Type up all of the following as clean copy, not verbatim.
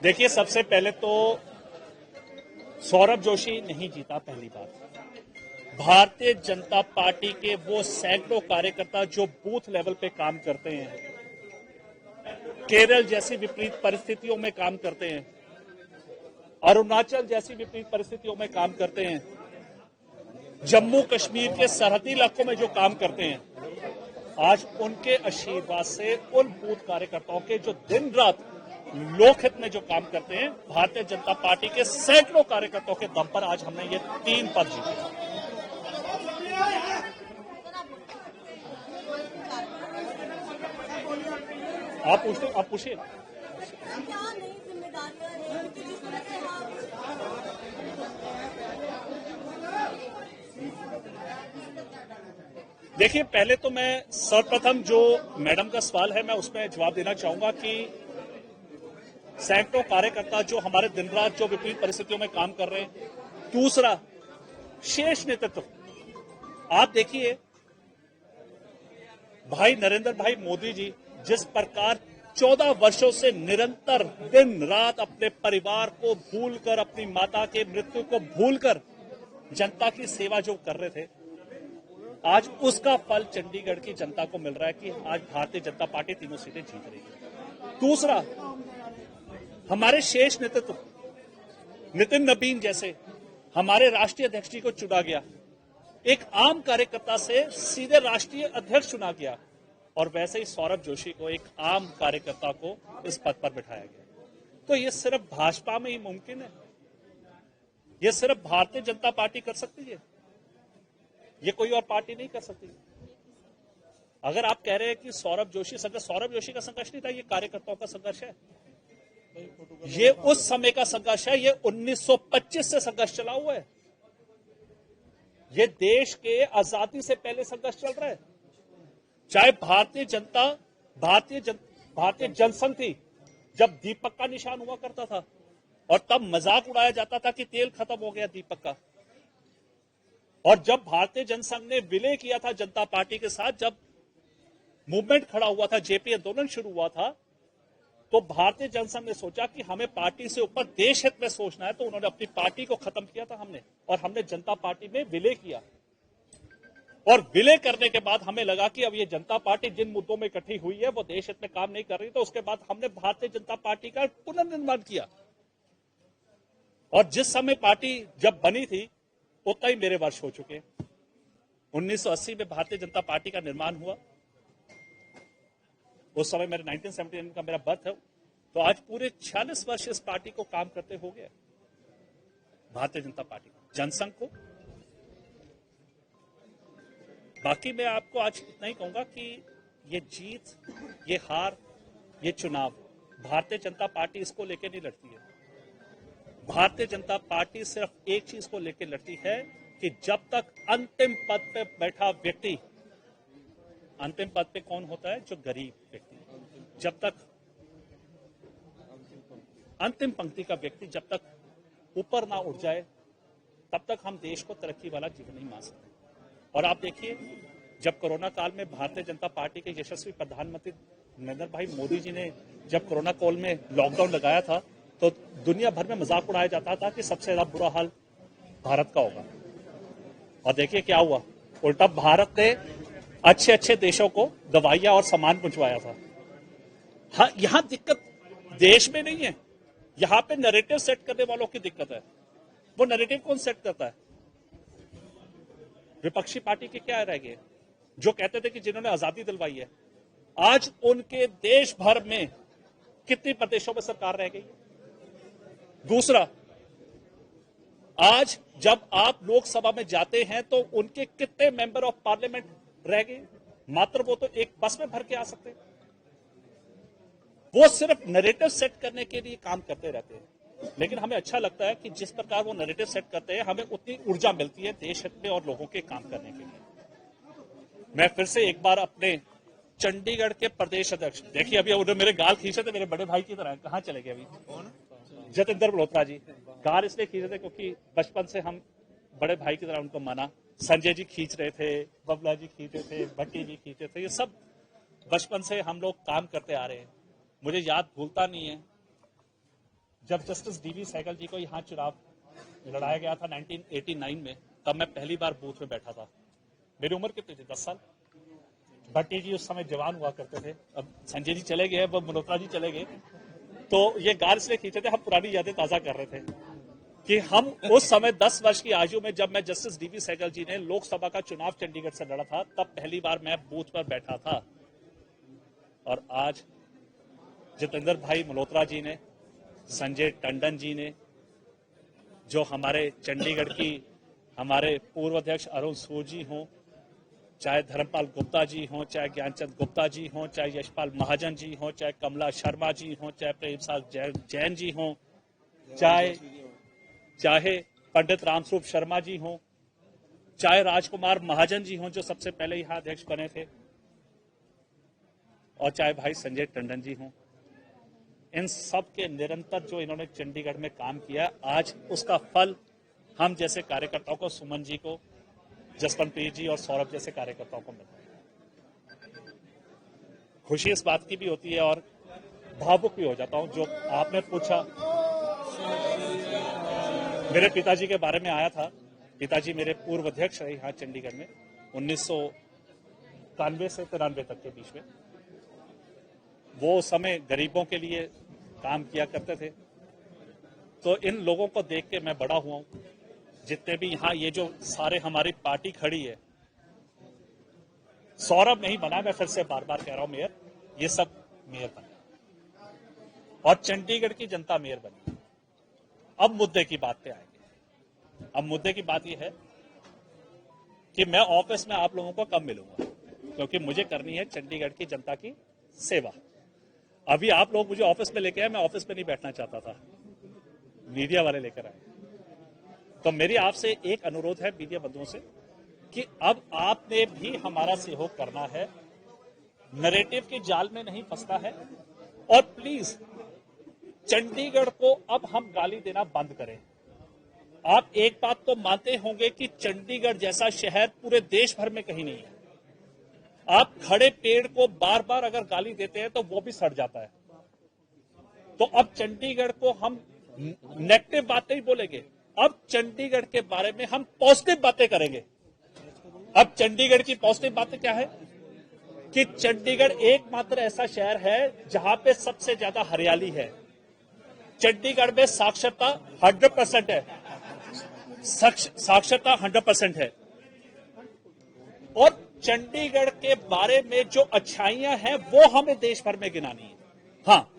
देखिए, सबसे पहले तो सौरभ जोशी नहीं जीता, पहली बात। भारतीय जनता पार्टी के वो सैकड़ों कार्यकर्ता जो बूथ लेवल पे काम करते हैं, केरल जैसी विपरीत परिस्थितियों में काम करते हैं, अरुणाचल जैसी विपरीत परिस्थितियों में काम करते हैं, जम्मू कश्मीर के सरहदी इलाकों में जो काम करते हैं, आज उनके आशीर्वाद से उन बूथ कार्यकर्ताओं के जो दिन रात लोकहित में जो काम करते हैं, भारतीय जनता पार्टी के सैकड़ों कार्यकर्ताओं के दम पर आज हमने ये 3 पद जीते। आप पूछिए। देखिए, पहले तो मैं सर्वप्रथम जो मैडम का सवाल है मैं उसमें जवाब देना चाहूंगा कि सैकड़ों कार्यकर्ता जो हमारे दिन रात जो विपरीत परिस्थितियों में काम कर रहे हैं। दूसरा, शेष नेतृत्व। आप देखिए, भाई नरेंद्र भाई मोदी जी जिस प्रकार 14 वर्षों से निरंतर दिन रात अपने परिवार को भूलकर, अपनी माता के मृत्यु को भूलकर जनता की सेवा जो कर रहे थे, आज उसका फल चंडीगढ़ की जनता को मिल रहा है कि आज भारतीय जनता पार्टी तीनों सीटें जीत रही है। दूसरा, हमारे शेष नेतृत्व, नितिन नबीन जैसे हमारे राष्ट्रीय अध्यक्ष जी को चुना गया, एक आम कार्यकर्ता से सीधे राष्ट्रीय अध्यक्ष चुना गया, और वैसे ही सौरभ जोशी को एक आम कार्यकर्ता को इस पद पर बिठाया गया। तो ये सिर्फ भाजपा में ही मुमकिन है, ये सिर्फ भारतीय जनता पार्टी कर सकती है, ये कोई और पार्टी नहीं कर सकती। अगर आप कह रहे हैं कि सौरभ जोशी का संघर्ष नहीं था, ये कार्यकर्ताओं का संघर्ष है। ये उस समय का संघर्ष है, ये 1925 से संघर्ष चला हुआ है, ये देश के आजादी से पहले संघर्ष चल रहा है। चाहे भारतीय जनसंघ थी, जब दीपक का निशान हुआ करता था और तब मजाक उड़ाया जाता था कि तेल खत्म हो गया दीपक का, और जब भारतीय जनसंघ ने विलय किया था जनता पार्टी के साथ, जब मूवमेंट खड़ा हुआ था, जेपी आंदोलन शुरू हुआ था, तो भारतीय जनसंघ ने सोचा कि हमें पार्टी से ऊपर देश हित में सोचना है, तो उन्होंने अपनी पार्टी को खत्म किया था और हमने जनता पार्टी में विलय किया। और विलय करने के बाद हमें लगा कि अब ये जनता पार्टी जिन मुद्दों में इकट्ठी हुई है वो देश हित में काम नहीं कर रही, तो उसके बाद हमने भारतीय जनता पार्टी का पुनर्निर्माण किया। और जिस समय पार्टी जब बनी थी उतना ही मेरे वर्ष हो चुके। 1980 में भारतीय जनता पार्टी का निर्माण हुआ, उस समय मेरे 1979 का मेरा बर्थ है, तो आज पूरे 46 वर्ष इस पार्टी को काम करते हो गए, भारतीय जनता पार्टी को, जनसंघ को। बाकी मैं आपको आज इतना ही कहूंगा कि ये जीत, ये हार, ये चुनाव भारतीय जनता पार्टी इसको लेकर नहीं लड़ती है। भारतीय जनता पार्टी सिर्फ एक चीज को लेकर लड़ती है कि जब तक अंतिम पद पे बैठा व्यक्ति, अंतिम पद पे कौन होता है? जो गरीब व्यक्ति, जब तक अंतिम पंक्ति का व्यक्ति जब तक ऊपर ना उठ जाए, तब तक हम देश को तरक्की वाला जीवन नहीं मान सकते। और आप देखिए, जब कोरोना काल में भारतीय जनता पार्टी के यशस्वी प्रधानमंत्री नरेंद्र भाई मोदी जी ने जब कोरोना काल में लॉकडाउन लगाया था, तो दुनिया भर में मजाक उड़ाया जाता था कि सबसे ज्यादा बुरा हाल भारत का होगा। और देखिए क्या हुआ, उल्टा भारत ने अच्छे अच्छे देशों को दवाइयां और सामान पहुंचवाया था। हाँ, यहां दिक्कत देश में नहीं है, यहां पे नैरेटिव सेट करने वालों की दिक्कत है। वो नैरेटिव कौन सेट करता है? विपक्षी पार्टी के क्या रह गए जो कहते थे कि जिन्होंने आजादी दिलवाई है, आज उनके देश भर में कितने प्रदेशों में सरकार रह गई। दूसरा, आज जब आप लोकसभा में जाते हैं तो उनके कितने मेंबर ऑफ पार्लियामेंट रह गए? मात्र वो तो एक बस में भर के आ सकते। वो सिर्फ नैरेटिव सेट करने के लिए काम करते रहते हैं। लेकिन हमें अच्छा लगता है कि जिस प्रकार वो नैरेटिव सेट करते हैं, हमें उतनी ऊर्जा मिलती है देश हित में और लोगों के काम करने के लिए। मैं फिर से एक बार अपने चंडीगढ़ के प्रदेश अध्यक्ष, देखिए अभी उन्होंने मेरे गाल खींचे थे, मेरे बड़े भाई की तरह। कहां चले गए अभी? जतेंद्र मल्होत्रा जी गाल इसलिए खींचे थे क्योंकि बचपन से हम बड़े भाई की तरह उनको माना। संजय जी खींच रहे थे, बबला जी खींचे थे, भट्टी जी खींचे थे, ये सब बचपन से हम लोग काम करते आ रहे हैं। मुझे याद भूलता नहीं है जब जस्टिस डीवी सहगल जी को यहाँ चुनाव लड़ाया गया था 1989 में, तब मैं पहली बार बूथ में बैठा था। मेरी उम्र कितनी थी? 10 साल। भट्टी जी उस समय जवान हुआ करते थे। अब संजय जी चले गए, अब मल्होत्रा जी चले गए, तो ये गाल इसलिए खींचे थे, हम पुरानी यादें ताजा कर रहे थे कि हम उस समय 10 वर्ष की आयु में, जब मैं जस्टिस डीवी सहगल जी ने लोकसभा का चुनाव चंडीगढ़ से लड़ा था, तब पहली बार मैं बूथ पर बैठा था। और आज जितेंद्र भाई मल्होत्रा जी ने, संजय टंडन जी ने, जो हमारे चंडीगढ़ की हमारे पूर्व अध्यक्ष अरुण सूद जी हों, चाहे धर्मपाल गुप्ता जी हों, चाहे ज्ञानचंद गुप्ता जी हों, चाहे यशपाल महाजन जी हों, चाहे कमला शर्मा जी हों, चाहे प्रेमसाद जैन जी हों, चाहे पंडित रामस्वरूप शर्मा जी हों, चाहे राजकुमार महाजन जी हों जो सबसे पहले यहाँ अध्यक्ष बने थे, और चाहे भाई संजय टंडन जी हों, इन सब के निरंतर जो इन्होंने चंडीगढ़ में काम किया, आज उसका फल हम जैसे कार्यकर्ताओं को, सुमन जी को, जसवंतप्रीत जी और सौरभ जैसे कार्यकर्ताओं को मिलता है। खुशी इस बात की भी होती है और भावुक भी हो जाता हूं। जो आपने पूछा, मेरे पिताजी के बारे में आया था। पिताजी मेरे पूर्व अध्यक्ष रहे यहाँ चंडीगढ़ में 1991 से 93 तक के बीच में। वो उस समय गरीबों के लिए काम किया करते थे। तो इन लोगों को देख के मैं बड़ा हुआ हूं। जितने भी यहाँ ये जो सारे हमारी पार्टी खड़ी है, सौरभ नहीं बना, मैं फिर से बार बार कह रहा हूं मेयर, ये सब मेयर बने और चंडीगढ़ की जनता मेयर बनी। अब मुद्दे की बात पे आएंगे। अब मुद्दे की बात यह है कि मैं ऑफिस में आप लोगों को कब मिलूंगा, क्योंकि मुझे करनी है चंडीगढ़ की जनता की सेवा। अभी आप लोग मुझे ऑफिस में लेके आए, मैं ऑफिस में नहीं बैठना चाहता था, मीडिया वाले लेकर आए। तो मेरी आपसे एक अनुरोध है मीडिया बंधुओं से कि अब आपने भी हमारा सहयोग करना है, नैरेटिव के जाल में नहीं फंसना है, और प्लीज चंडीगढ़ को अब हम गाली देना बंद करें। आप एक बात तो मानते होंगे कि चंडीगढ़ जैसा शहर पूरे देश भर में कहीं नहीं है। आप खड़े पेड़ को बार बार अगर गाली देते हैं तो वो भी सड़ जाता है। तो अब चंडीगढ़ को हम नेगेटिव बातें ही बोलेंगे, अब चंडीगढ़ के बारे में हम पॉजिटिव बातें करेंगे। अब चंडीगढ़ की पॉजिटिव बातें क्या है कि चंडीगढ़ एकमात्र ऐसा शहर है जहां पे सबसे ज्यादा हरियाली है। चंडीगढ़ में साक्षरता 100% है, साक्षरता 100% है। और चंडीगढ़ के बारे में जो अच्छाइयां हैं वो हमें देश भर में गिनानी है। हाँ,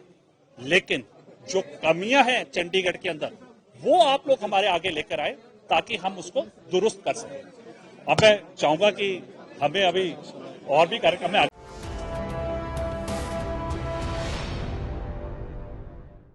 लेकिन जो कमियां हैं चंडीगढ़ के अंदर वो आप लोग हमारे आगे लेकर आए ताकि हम उसको दुरुस्त कर सकें। अब मैं चाहूंगा कि हमें अभी और भी कार्यक्रम में